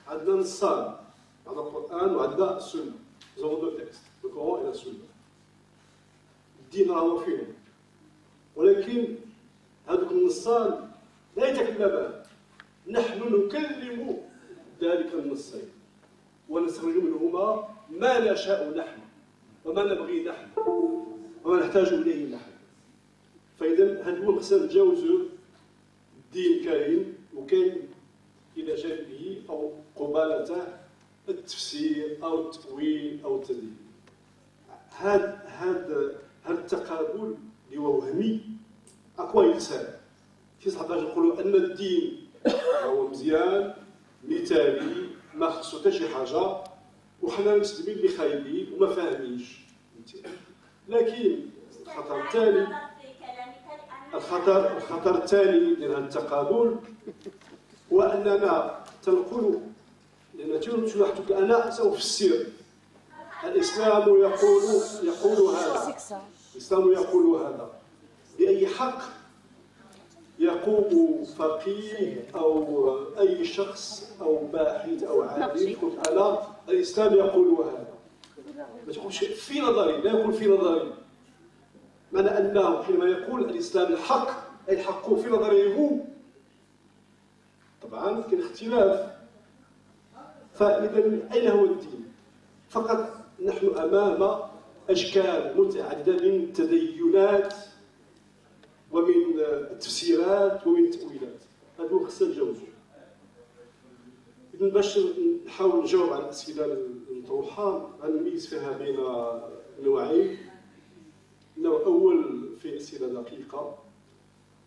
عندنا نصان، عندنا القرآن وعندنا السنة. Nous avons deux textes, le Coran et la Sunna. الدين راهو فيهم. ولكن هذوك النصان لا يتكلمان. نحن نكلم ذلك النصين ونستخرج منهما ما نشاء نحن وما نبغي نحن وما نحتاج إليه نحن. فإذا هذا هو مقصد نتجاوزوا الدين كاين وكاين إلى جانبه أو قبالته التفسير أو التأويل أو التدين. هذا التقابل اللي هو وهمي أقوى إنسان. في صحابة يقولوا أن الدين هو مزيان مثالي ما خصو حتى شي حاجة وحنا المسلمين اللي خايبين وما فاهمينش. لكن الخطر الثاني ديال هذا التقابل هو أننا تنقول لأن تلاحظوا أنا سأفسر الإسلام يقول هذا الإسلام يقول هذا بأي حق يقوم فقيه أو أي شخص أو باحث أو عالم يقول أنا الإسلام يقول هذا ما تقولش في نظري لا يقول في نظري معنى أنه حينما يقول الإسلام الحق أي الحق في نظره هو طبعا كاين اختلاف فإذا أين هو الدين؟ فقط نحن أمام أشكال متعددة من التدينات ومن التفسيرات ومن التأويلات. هذا هو خصنا نتجاوزو. إذن باش نحاول نجاوب على الأسئلة المطروحة غنميز فيها بين نوعين. النوع الأول في أسئلة دقيقة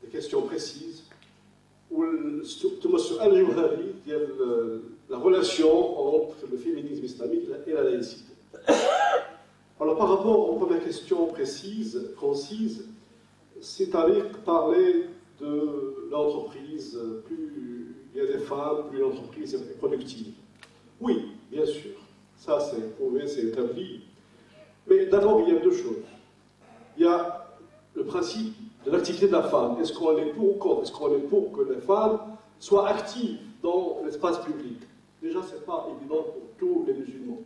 des questions précises ثم السؤال الجوهري ديال la relation entre le féminisme islamique et la laïcité. Alors par rapport aux premières questions précises, concises, c'est Tariq parlait de l'entreprise, plus il y a des femmes, plus l'entreprise est productive. Oui, bien sûr, ça c'est prouvé, c'est établi. Mais d'abord il y a deux choses. Il y a le principe de l'activité de la femme. Est-ce qu'on est pour ou contre? Est-ce qu'on est pour que les femmes soient actives dans l'espace public? Déjà, ce n'est pas évident pour tous les musulmans.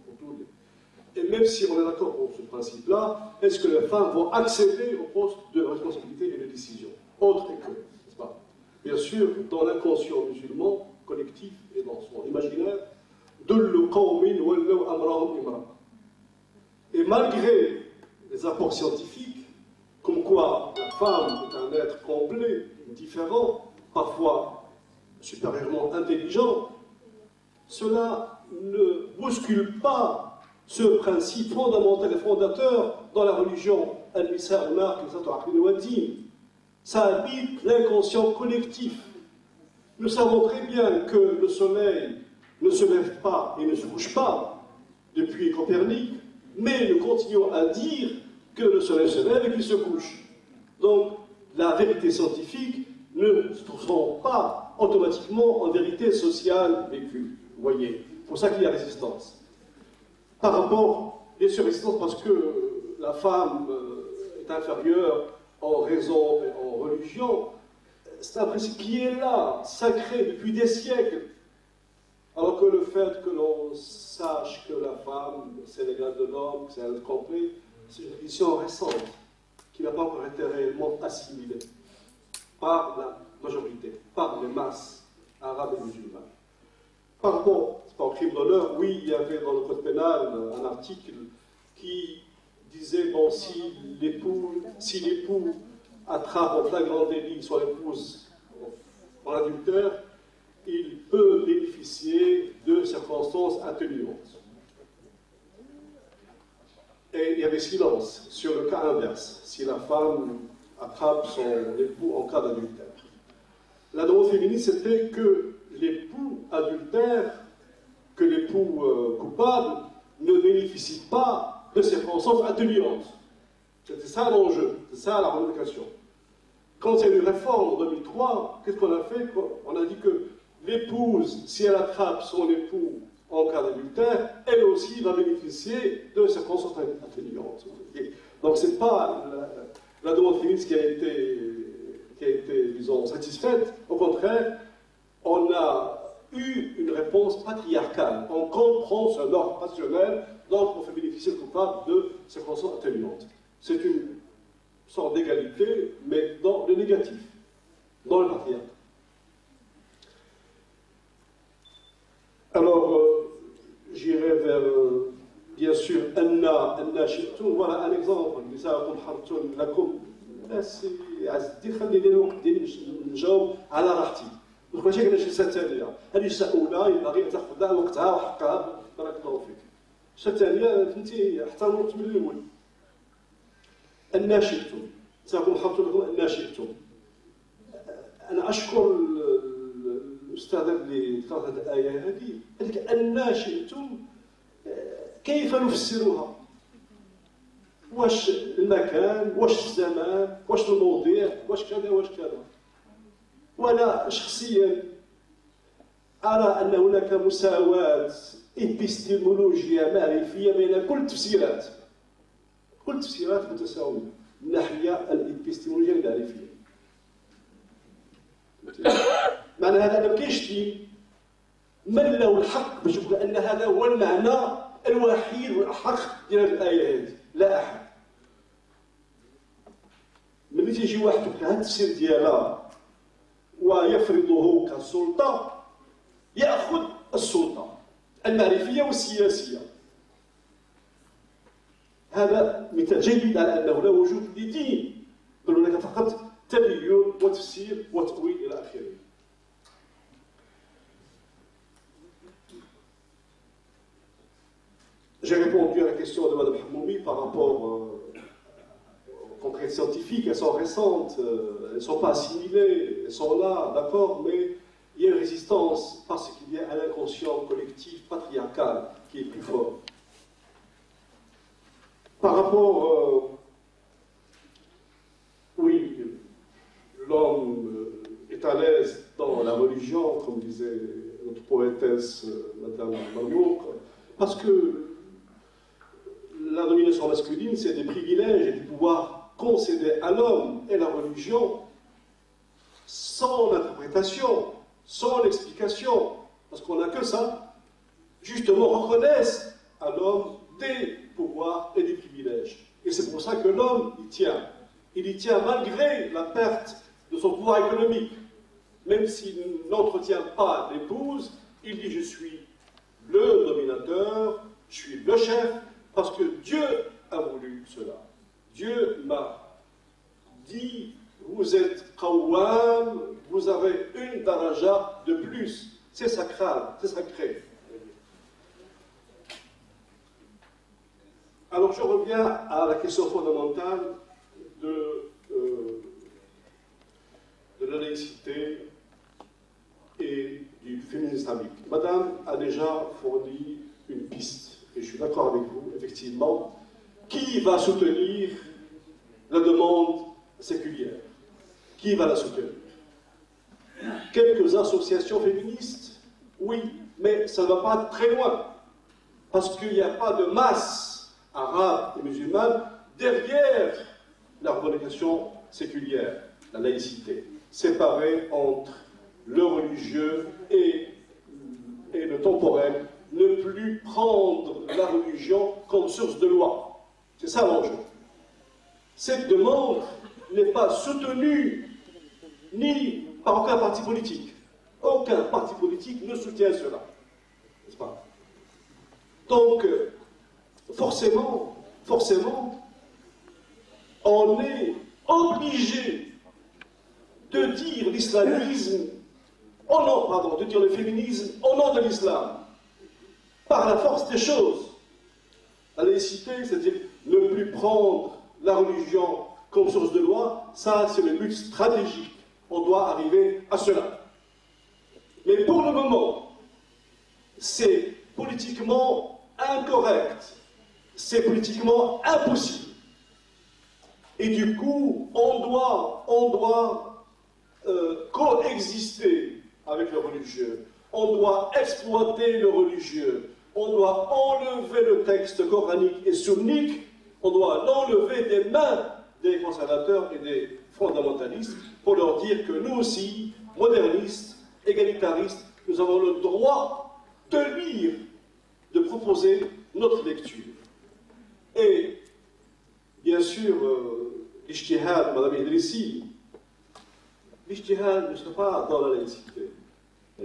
Et même si on est d'accord pour ce principe-là, est-ce que les femmes vont accéder au poste de responsabilité et de décision? Autre que, n'est-ce pas? Bien sûr, dans l'inconscient musulman collectif et dans son imaginaire, et malgré les apports scientifiques, comme quoi la femme est un être complet, différent, parfois supérieurement intelligent, cela ne bouscule pas ce principe fondamental et fondateur dans la religion al-Misa al-Mar, ça habite l'inconscient collectif. Nous savons très bien que le soleil ne se lève pas et ne se couche pas depuis Copernic, mais nous continuons à dire que le soleil se lève et qu'il se couche. Donc, la vérité scientifique ne se transforme pas automatiquement en vérité sociale vécue. Vous voyez, c'est pour ça qu'il y a résistance. Par rapport, bien sûr, résistance parce que la femme est inférieure en raison et en religion, c'est un principe qui est là, sacré depuis des siècles. Alors que le fait que l'on sache que la femme, c'est l'égal de l'homme, c'est un être complet, c'est une tradition récente qui n'a pas encore été réellement assimilée par la majorité, par les masses arabes et musulmanes. Par rapport au crime d'honneur, oui, il y avait dans le code pénal un article qui disait, bon, si l'époux attrape en flagrant délit soit l'épouse en adultère, il peut bénéficier de circonstances atténuantes. Et il y avait silence sur le cas inverse, si la femme attrape son époux en cas d'adultère. La demande féministe, c'était que l'époux adultère, que l'époux coupable, ne bénéficie pas de circonstances atténuantes. C'était ça l'enjeu, c'est ça la revendication. Quand il y a eu une réforme en 2003, qu'est-ce qu'on a fait? On a dit que l'épouse, si elle attrape son époux en cas d'adultère, elle aussi va bénéficier de circonstances atténuantes. Donc ce n'est pas la demande féministe qui a été, disons, satisfaite. Au contraire, on a eu une réponse patriarcale. On comprend ce ordre passionnel, donc on fait bénéficier le coupable de circonstances atténuantes. C'est une sorte d'égalité, mais dans le négatif, dans le patriarcat. Alors, j'irai vers, bien sûr, Anna Shirtoun. Voilà un exemple. نساءكم حرث لكم. سي عزتي خليني الوقت ديالي نجاوب على راحتي. ماشي كاين جلسه ثانيه، هذه جلسه اولى ينبغي ان تاخذ وقتها وحقها. بارك الله فيك. جلسه ثانيه فهمتي احترم الوقت من الاول. أن شئتم، نساءكم حرث لكم أن شئتم. أنا أشكر الأستاذ اللي ذكر هذه الآية هذه، قال لك أن شئتم كيف نفسرها؟ واش المكان، واش الزمان، واش الموضوع، واش كذا واش كذا. وأنا شخصيا أرى أن هناك مساواة إبستيمولوجية معرفية بين كل التفسيرات. كل التفسيرات متساوية من الناحية الإبستيمولوجية المعرفية. معنى هذا ما كاينش دين من له الحق باش يقول أن هذا هو المعنى الوحيد والأحق ديال هذه الآية هذه، لا أحد. ملي تيجي واحد بهذا التفسير ديالها ويفرضه كسلطة، يأخذ السلطة المعرفية والسياسية. هذا مثال جيد على أنه لا وجود لدين، بل هناك فقط تبين وتفسير وتأويل إلى آخره. J'ai répondu à la question de Mme Hamoumi par rapport aux conquêtes scientifiques. Elles sont récentes, elles ne sont pas assimilées, elles sont là, d'accord, mais il y a une résistance parce qu'il y a un inconscient collectif patriarcal qui est plus fort. Par rapport, oui, l'homme est à l'aise dans la religion, comme disait notre poétesse Madame Marmouk, parce que la domination masculine, c'est des privilèges et des pouvoirs concédés à l'homme, et la religion, sans l'interprétation, sans l'explication, parce qu'on n'a que ça, justement reconnaissent à l'homme des pouvoirs et des privilèges. Et c'est pour ça que l'homme y tient. Il y tient malgré la perte de son pouvoir économique. Même s'il n'entretient pas l'épouse, il dit « je suis le dominateur, je suis le chef », parce que Dieu a voulu cela. Dieu m'a dit « vous êtes qawwam, vous avez une daraja de plus ». C'est sacral, c'est sacré. Alors je reviens à la question fondamentale de la laïcité et du féminisme islamique. Madame a déjà fourni une piste, et je suis d'accord avec vous, effectivement. Qui va soutenir la demande séculière? Qui va la soutenir? Quelques associations féministes, oui, mais ça ne va pas très loin, parce qu'il n'y a pas de masse arabe et musulmane derrière la revendication séculière, la laïcité, séparée entre le religieux et le temporel, ne plus prendre la religion comme source de loi. C'est ça l'enjeu. Cette demande n'est pas soutenue ni par aucun parti politique. Aucun parti politique ne soutient cela. N'est-ce pas? Donc, forcément, on est obligé de dire l'islamisme, de dire le féminisme au nom de l'islam, par la force des choses. La laïcité, c'est-à-dire ne plus prendre la religion comme source de loi, ça c'est le but stratégique. On doit arriver à cela. Mais pour le moment, c'est politiquement incorrect, c'est politiquement impossible. Et du coup, on doit coexister avec le religieux, on doit exploiter le religieux, on doit enlever le texte coranique et sunnite, on doit l'enlever des mains des conservateurs et des fondamentalistes pour leur dire que nous aussi, modernistes, égalitaristes, nous avons le droit de lire, de proposer notre lecture. Et, bien sûr, l'ijtihad, Madame Idrissi, l'ijtihad ne sera pas dans la laïcité.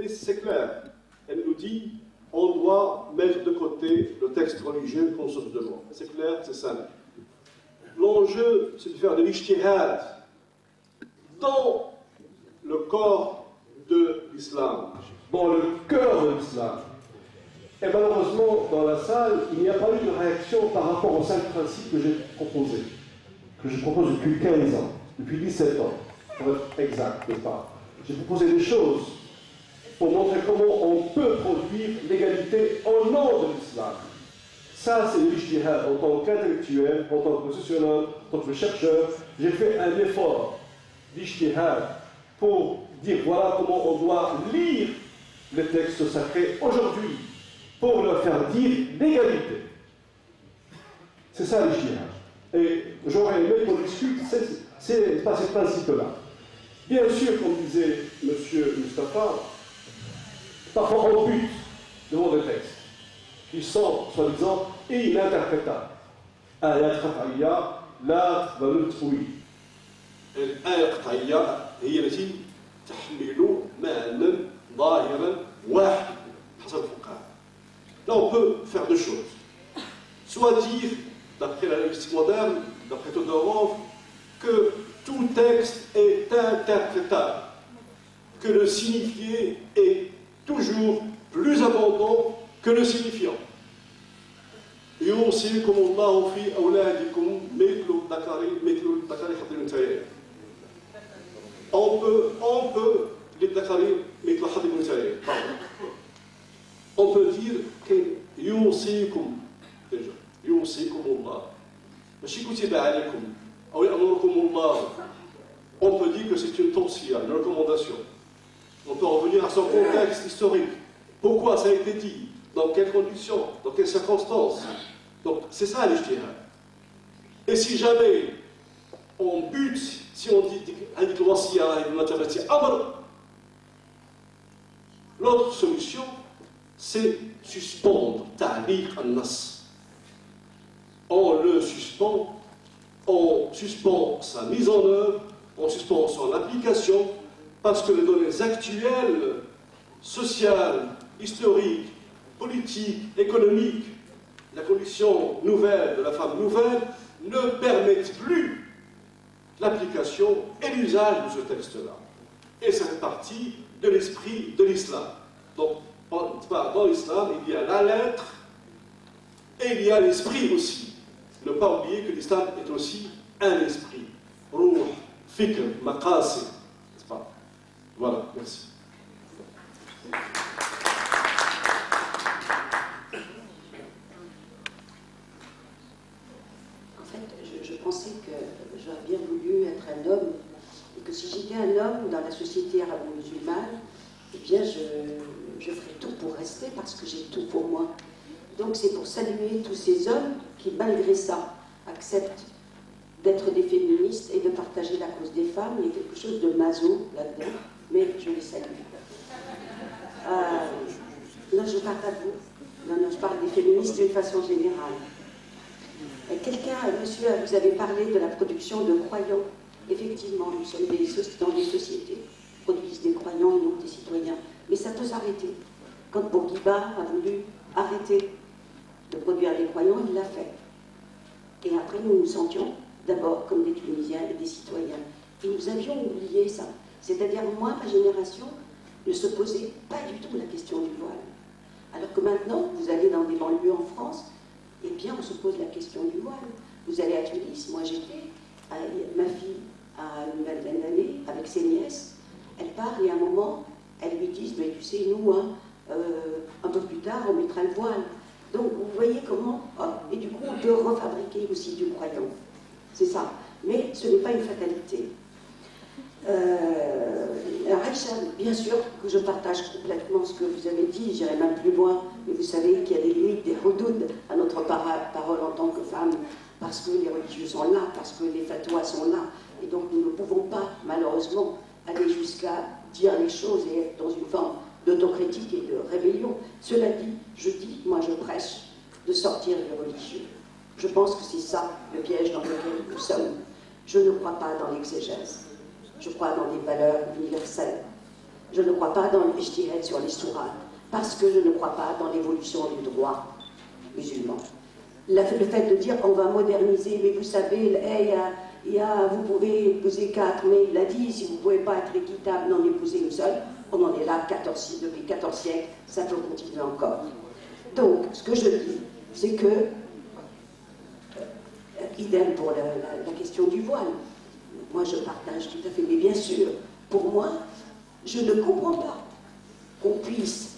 C'est clair. Elle nous dit on doit mettre de côté le texte religieux comme source de loi. C'est clair, c'est simple. L'enjeu, c'est de faire de l'ijtihad dans le corps de l'islam, dans le cœur de l'islam. Et malheureusement, dans la salle, il n'y a pas eu de réaction par rapport aux 5 principes que j'ai proposés, que je propose depuis 15 ans, depuis 17 ans, pour être exact, n'est-ce pas? J'ai proposé des choses pour montrer comment on peut produire l'égalité au nom de l'islam. Ça, c'est l'ijtihad. En tant qu'intellectuel, en tant que sociologue, en tant que chercheur, j'ai fait un effort d'ijtihad pour dire voilà comment on doit lire les textes sacrés aujourd'hui pour leur faire dire l'égalité. C'est ça l'ijtihad. Et j'aurais aimé qu'on discute ces principes-là. Bien sûr, comme disait M. Mustafa, parfois on bute devant des textes qui sont, soi-disant, ininterprétables. الآية القطعية لا تقبل التأويل. الآية القطعية هي التي تحمل معنى ظاهرا واحد حسب الفقهاء. Là, on peut faire deux choses. Soit dire, d'après la linguistique moderne, d'après Todorov, que tout texte est interprétable, que le signifié est toujours plus abondant que le signifiant. يوصيكم الله في أولادكم مثل الذكر حظ الأنثيين. On peut للذكر مثل حظ الأنثيين. On peut dire que يوصيكم الله ماشي كتب عليكم أو يأمركم الله. On peut dire que c'est une tawsiya, une recommandation. On peut revenir à son contexte historique. Pourquoi ça a été dit? Dans quelles conditions? Dans quelles circonstances? Donc, c'est ça l'ijtihad. Et si jamais on bute, si on dit l'autre solution, c'est suspendre ta'liq an-nas. On le suspend, on suspend sa mise en œuvre, on suspend son application, parce que les données actuelles, sociales, historiques, politiques, économiques, la condition nouvelle de la femme nouvelle, ne permettent plus l'application et l'usage de ce texte-là. Et ça fait partie de l'esprit de l'islam. Donc, dans l'islam, il y a la lettre et il y a l'esprit aussi. Ne pas oublier que l'islam est aussi un esprit. Ruh, fikr, maqasid. N'est-ce pas? Voilà, merci. Je pensais que j'aurais bien voulu être un homme, et que si j'étais un homme dans la société arabo-musulmane, eh bien je ferais tout pour rester, parce que j'ai tout pour moi. Donc c'est pour saluer tous ces hommes qui, malgré ça, acceptent d'être des féministes et de partager la cause des femmes. Il y a quelque chose de maso là-dedans, mais je les salue. Non, je ne parle pas de vous. Non, je parle des féministes d'une façon générale. Monsieur, vous avez parlé de la production de croyants. Effectivement, nous sommes dans des sociétés qui produisent des croyants et non des citoyens. Mais ça peut s'arrêter. Quand Bourguiba a voulu arrêter de produire des croyants, il l'a fait. Et après, nous nous sentions d'abord comme des Tunisiens et des citoyens. Et nous avions oublié ça. C'est-à-dire, moi, ma génération ne se posait pas du tout la question du voile. Alors que maintenant, vous allez dans des banlieues en France, eh bien, on se pose la question du voile. Vous allez à Tunis, moi j'étais, ma fille a une vingtaine d'années, avec ses nièces, elle part et à un moment, elles lui disent, mais tu sais, nous, hein, un peu plus tard, on mettra le voile. Donc, vous voyez comment, et du coup, on peut refabriquer aussi du croyant. C'est ça. Mais ce n'est pas une fatalité. Aïcha, bien sûr que je partage complètement ce que vous avez dit, j'irai même plus loin, mais vous savez qu'il y a des limites, des houdoud à notre parole en tant que femme, parce que les religieux sont là, parce que les fatwas sont là, et donc nous ne pouvons pas, malheureusement, aller jusqu'à dire les choses et être dans une forme d'autocritique et de rébellion. Cela dit, moi je prêche de sortir du religieux. Je pense que c'est ça le piège dans lequel nous sommes. Je ne crois pas dans l'exégèse. Je crois dans des valeurs universelles. Je ne crois pas dans le ijtihad sur les sourates, parce que je ne crois pas dans l'évolution du droit musulman. Le fait de dire qu'on va moderniser, mais vous savez, vous pouvez épouser 4, mais il a dit, si vous ne pouvez pas être équitable, n'en épousez une seule. On en est là depuis 14 siècles, ça peut continuer encore. Donc, ce que je dis, c'est que, idem pour la question du voile, moi je partage tout à fait, mais bien sûr, pour moi, je ne comprends pas qu'on puisse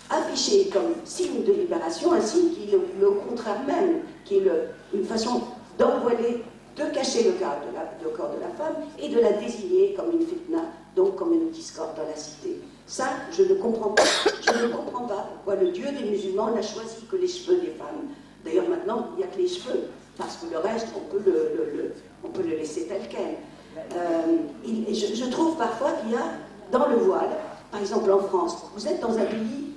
afficher comme signe de libération un signe qui est le contraire même, qui est une façon d'envoyer, de cacher le corps de la femme et de la désigner comme une fitna, donc comme une discorde dans la cité. Ça, je ne comprends pas. Je ne comprends pas pourquoi le Dieu des musulmans n'a choisi que les cheveux des femmes. D'ailleurs, maintenant, il n'y a que les cheveux, parce que le reste, on peut le laisser tel quel. Je trouve parfois qu'il y a, dans le voile, par exemple en France, vous êtes dans un pays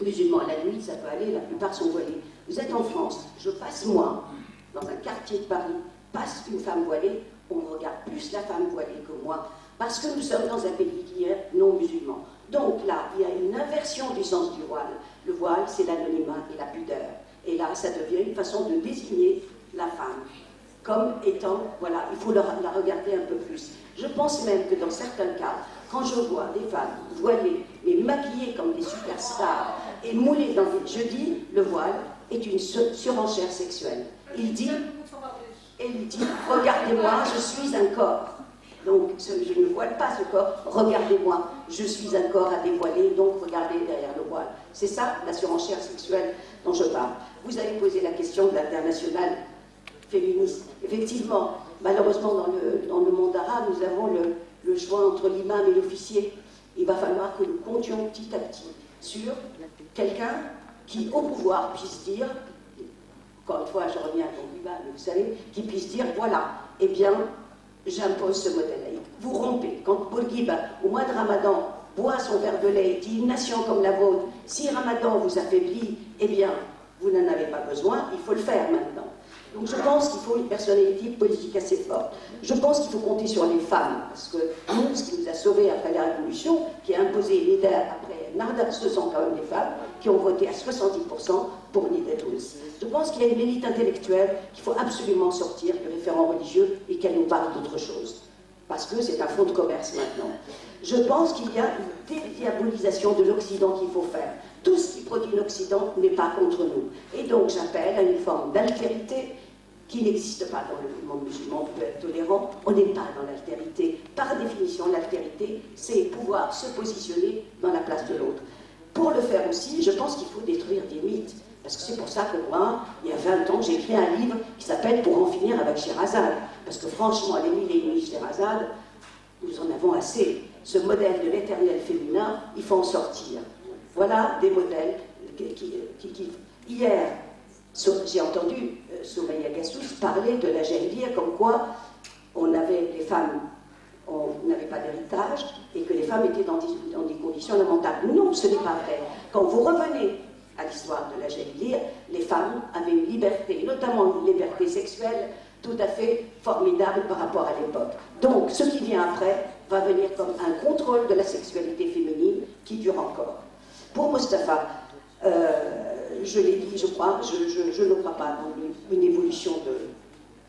musulman, à la nuit, ça peut aller, la plupart sont voilés. Vous êtes en France, je passe moi, dans un quartier de Paris, passe une femme voilée, on regarde plus la femme voilée que moi, parce que nous sommes dans un pays qui est non musulman. Donc là, il y a une inversion du sens du voile. Le voile, c'est l'anonymat et la pudeur. Et là, ça devient une façon de désigner la femme comme étant, voilà, il faut la regarder un peu plus. Je pense même que dans certains cas, quand je vois des femmes voilées, mais maquillées comme des superstars, et moulées dans des... Je dis, le voile est une surenchère sexuelle. Il dit, regardez-moi, je suis un corps. Donc, je ne voile pas ce corps, regardez-moi, je suis un corps à dévoiler, donc regardez derrière le voile. C'est ça, la surenchère sexuelle dont je parle. Vous avez posé la question de l'international féministe. Effectivement, malheureusement, dans le monde arabe, nous avons le choix entre l'imam et l'officier. Il va falloir que nous comptions petit à petit sur quelqu'un qui, au pouvoir, puisse dire, encore une fois, je reviens à Bourguiba, mais vous savez, qui puisse dire, voilà, eh bien, j'impose ce modèle laïque. Vous rompez. Quand Bourguiba, au mois de Ramadan, boit son verre de lait et dit, une nation comme la vôtre, si Ramadan vous affaiblit, eh bien, vous n'en avez pas besoin, il faut le faire maintenant. Donc je pense qu'il faut une personnalité politique assez forte. Je pense qu'il faut compter sur les femmes, parce que nous, ce qui nous a sauvés après la Révolution, qui a imposé l'idée après Narda, ce sont quand même des femmes qui ont voté à 70% pour l'idée tous. Je pense qu'il y a une élite intellectuelle qu'il faut absolument sortir du référent religieux et qu'elle nous parle d'autre chose. Parce que c'est un fonds de commerce maintenant. Je pense qu'il y a une dédiabolisation de l'Occident qu'il faut faire. Tout ce qui produit l'Occident n'est pas contre nous. Et donc j'appelle à une forme d'altérité qui n'existe pas dans le monde musulman. On peut être tolérant, on n'est pas dans l'altérité. Par définition, l'altérité, c'est pouvoir se positionner dans la place de l'autre. Pour le faire aussi, je pense qu'il faut détruire des mythes. Parce que c'est pour ça que moi, il y a 20 ans, j'ai écrit un livre qui s'appelle « Pour en finir avec Sherazade ». Parce que franchement, les mille et une nuits Sherazade, nous en avons assez. Ce modèle de l'éternel féminin, il faut en sortir. Voilà des modèles qui... Hier, j'ai entendu Soumaya Gassous parler de la jahiliya comme quoi les femmes n'avaient pas d'héritage et que les femmes étaient dans des conditions lamentables. Non, ce n'est pas vrai. Quand vous revenez à l'histoire de la jahiliya, les femmes avaient une liberté, notamment une liberté sexuelle, tout à fait formidable par rapport à l'époque. Donc, ce qui vient après va venir comme un contrôle de la sexualité féminine qui dure encore. Pour Mustapha, je l'ai dit, je crois, je ne crois pas dans une évolution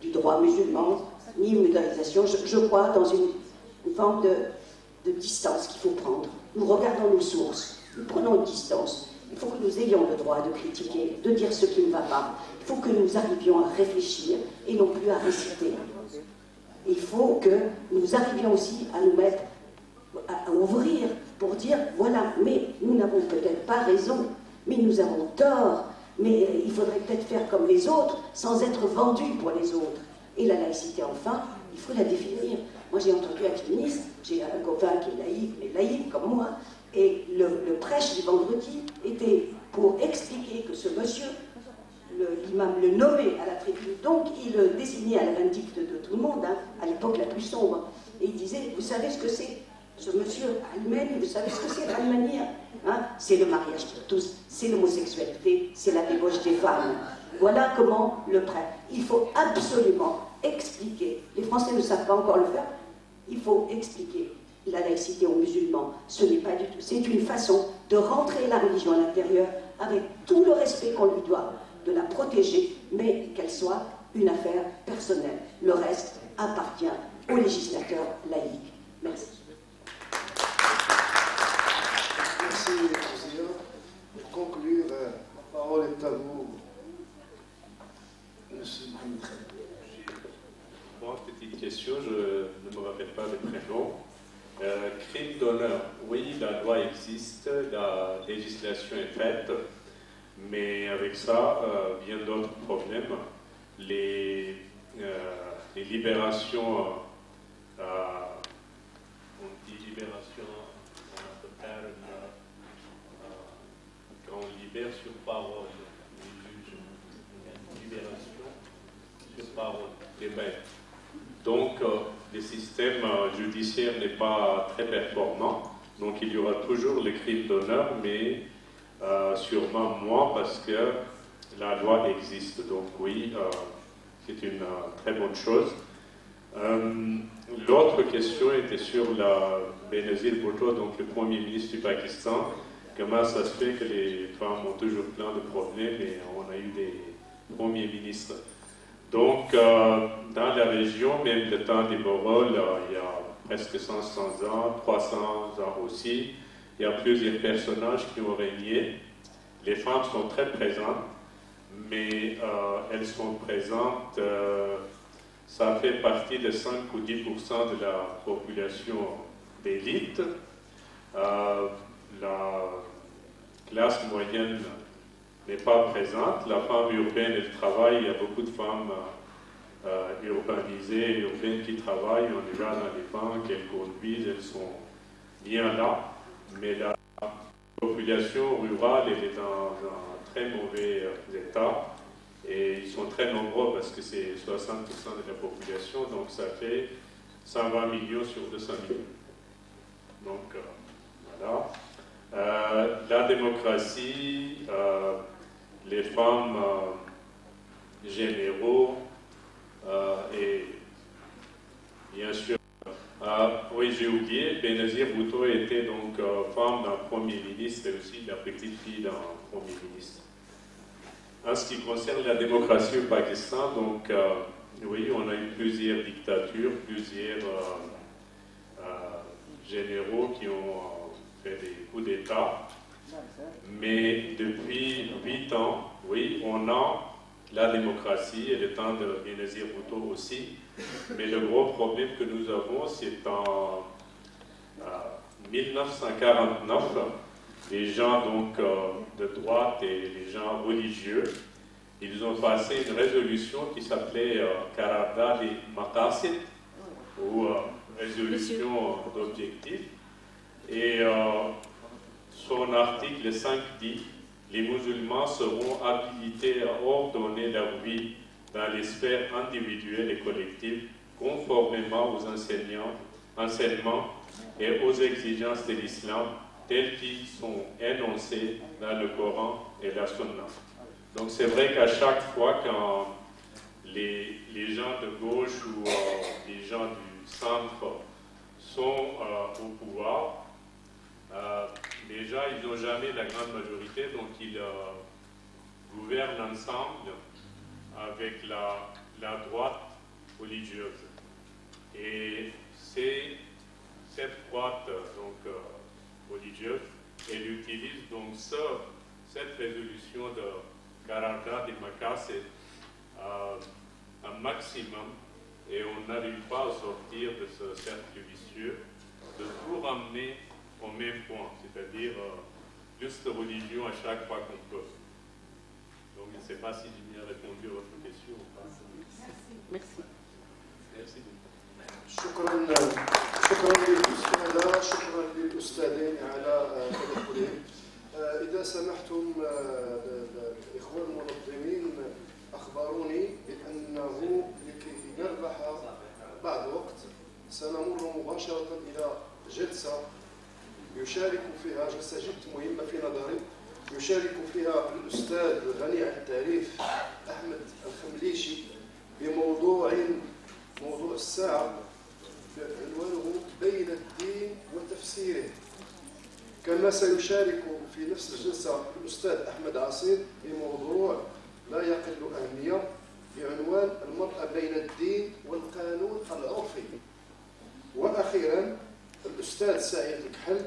du droit musulman, ni une modernisation. Je crois dans une forme de distance qu'il faut prendre. Nous regardons nos sources, nous prenons une distance. Il faut que nous ayons le droit de critiquer, de dire ce qui ne va pas. Il faut que nous arrivions à réfléchir et non plus à réciter. Il faut que nous arrivions aussi à nous mettre, à ouvrir pour dire, voilà, mais nous n'avons peut-être pas raison, mais nous avons tort, mais il faudrait peut-être faire comme les autres, sans être vendus pour les autres. Et la laïcité, enfin, il faut la définir. Moi, j'ai entendu un ministre, j'ai un copain qui est laïque, mais laïque comme moi, et le prêche du vendredi était pour expliquer que ce monsieur, l'imam le nommait à la tribune, donc il le désignait à la vindicte de tout le monde, hein, à l'époque la plus sombre, et il disait, vous savez ce que c'est Ce monsieur Almani, vous savez ce que c'est l'Almanie, hein? C'est le mariage pour tous, c'est l'homosexualité, c'est la débauche des femmes. Voilà comment le prêtre. Il faut absolument expliquer. Les Français ne savent pas encore le faire. Il faut expliquer la laïcité aux musulmans. Ce n'est pas du tout. C'est une façon de rentrer la religion à l'intérieur avec tout le respect qu'on lui doit, de la protéger, mais qu'elle soit une affaire personnelle. Le reste appartient aux législateurs laïcs. Merci. Merci, Président. Pour conclure, la parole est à vous, Monsieur Mohamed Khalil. Bon, petite question, je ne me rappelle pas le prénom. Crime d'honneur. Oui, la loi existe, la législation est faite, mais avec ça, bien d'autres problèmes. Les libérations, on dit libération, on peut faire quand on libère sur parole, les juges, libération sur parole, les maîtres. Donc, le système judiciaire n'est pas très performant, donc il y aura toujours le crime d'honneur, mais sûrement moins parce que la loi existe. Donc oui, c'est une très bonne chose. L'autre question était sur la Benazir Bhutto, donc le Premier ministre du Pakistan. Comment ça se fait que les femmes ont toujours plein de problèmes et on a eu des premiers ministres? Donc, dans la région, même le temps des Moghols, il y a presque 500 ans, 300 ans aussi, il y a plusieurs personnages qui ont régné. Les femmes sont très présentes, mais elles sont présentes, ça fait partie de 5 ou 10% de la population d'élite. La classe moyenne n'est pas présente. La femme urbaine, elle travaille. Il y a beaucoup de femmes urbanisées, urbaines qui travaillent. On est là dans les banques, elles conduisent, elles sont bien là. Mais la population rurale, elle est dans un très mauvais état. Et ils sont très nombreux parce que c'est 60% de la population. Donc ça fait 120 millions sur 200 millions. Donc voilà. La démocratie, les femmes généraux et bien sûr, oui j'ai oublié, Benazir Bhutto était donc femme d'un Premier ministre et aussi la petite fille d'un Premier ministre. En ce qui concerne la démocratie au Pakistan, donc oui, on a eu plusieurs dictatures, plusieurs généraux qui ont fait des coups d'État. Mais depuis 8 ans, oui, on a la démocratie et le temps de Benazir Bhutto aussi. Mais le gros problème que nous avons, c'est en 1949, les gens donc de droite et les gens religieux, ils ont passé une résolution qui s'appelait Qaraardad al-Maqasid, ou résolution d'objectifs. Et son article 5 dit « Les musulmans seront habilités à ordonner leur vie dans les sphères individuelles et collectives conformément aux enseignements et aux exigences de l'islam tels qu'ils sont énoncés dans le Coran et la Sunna. » Donc c'est vrai qu'à chaque fois quand les gens de gauche ou les gens du centre sont au pouvoir, déjà ils n'ont jamais la grande majorité, donc ils gouvernent ensemble avec la droite religieuse. Et c'est cette droite donc, religieuse, elle utilise donc cette résolution de Qaraardad al-Maqasid un maximum, et on n'arrive pas à sortir de ce cercle vicieux, de tout ramener au même point, c'est-à-dire plus de religion à chaque fois qu'on peut. Donc je ne sais pas si j'ai bien répondu à votre question ou pas. Merci. Merci beaucoup. شكرا للأستاذة، شكرا للأستاذين على تدخلهم. إذا سمحتم الإخوة المنظمين أخبروني بأنه لكي نربح بعض وقت سنمر مباشرة إلى جلسة يشارك فيها، جلسة جد مهمة في نظري، يشارك فيها الأستاذ الغني عن التعريف أحمد الخمليشي بموضوع الساعة عنوانه بين الدين وتفسيره. كما سيشارك في نفس الجلسة الأستاذ أحمد عصير بموضوع لا يقل أهمية بعنوان المرأة بين الدين والقانون العرفي. وأخيرا الأستاذ سعيد الكحل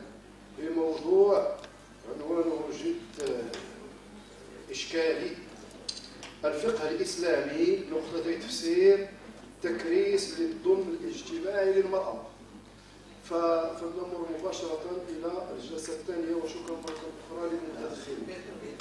بموضوع عنوانه جد إشكالي، الفقه الإسلامي نقطة تفسير تكريس للظلم الاجتماعي للمرأة. فنمر مباشرة إلى الجلسة الثانية، وشكرا مرة أخرى للمتدخلين.